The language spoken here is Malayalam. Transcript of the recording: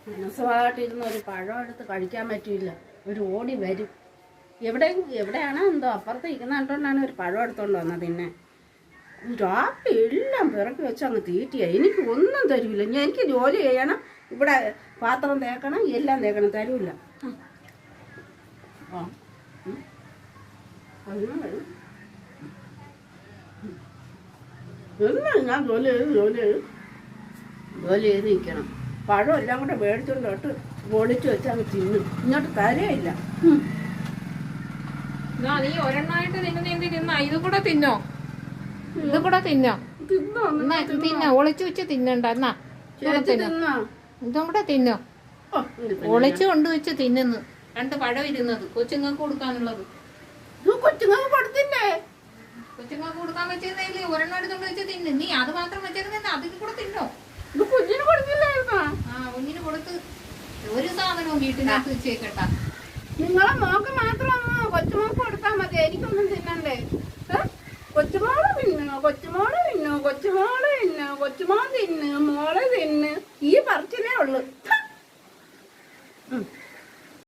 മനസ്സുമായിട്ടിരുന്ന് ഒരു പഴം എടുത്ത് കഴിക്കാൻ പറ്റില്ല. ഒരു ഓടി വരും. എവിടെയാണോ എന്തോ അപ്പുറത്ത് ഇരിക്കുന്ന കണ്ടോണ്ടാണ് ഒരു പഴം എടുത്തോണ്ട് വന്നത്. പിന്നെ രാത്രി എല്ലാം പിറക്കി വെച്ച് അങ്ങ് തീറ്റിയാ. എനിക്ക് ഒന്നും തരൂല. എനിക്ക് ജോലി ചെയ്യണം, ഇവിടെ പാത്രം തേക്കണം, എല്ലാം തേക്കണം, തരൂല. എന്നും ഞാൻ ജോലി ചെയ്ത് നിൽക്കണം. പഴം എല്ലാം കൂടെ മേടിച്ചോണ്ട് തൊട്ട് പൊളിച്ച് വെച്ച് അങ്ങ് തിന്നു. ഇങ്ങോട്ട് തരയില്ല. നീ ഒരെണ്ണമായിട്ട് തിന്നുന്ന ഇതും കൂടെ തിന്നോ? ഇതും കൂടെ തിന്നോ? തിന്നോ? ഒളിച്ചു വെച്ച് തിന്നണ്ട. എന്നാ ഇതും കൂടെ തിന്നോ? ഒളിച്ചു കൊണ്ടുവച്ച് തിന്നുന്നു. 2 പഴം ഇരുന്നത് കൊച്ചുങ്ങൾക്ക് കൊടുക്കാനുള്ളത്. കൊച്ചുങ്ങൾക്ക് കൊടുത്തില്ലേ? കൊച്ചുങ്ങൾക്ക് കൊടുക്കാൻ വെച്ചിരുന്നില്ലേ? ഒരെണ്ണം എടുത്തോണ്ട് വെച്ച് തിന്നു. നീ അത് മാത്രം വെച്ചിരുന്ന അതിൽ കൂടെ തിന്നോ? കുഞ്ഞിന് കൊടുത്തില്ലായിരുന്നോ? കുഞ്ഞിന് കൊടുത്ത് ഒരു സാധനവും വീട്ടിനകത്ത് വെച്ചേക്കട്ട. നിങ്ങളെ മോക്ക് മാത്രമാണോ? കൊച്ചുമോക്ക് കൊടുത്താൽ മതി. എനിക്കൊന്നും തിന്നണ്ടേ? കൊച്ചുമോള് തിന്നു, കൊച്ചുമോള് തിന്നു, കൊച്ചുമോള് തിന്നു, കൊച്ചുമോൻ തിന്നു, മോള് തിന്നു. ഈ പറച്ചിലേ ഉള്ളു.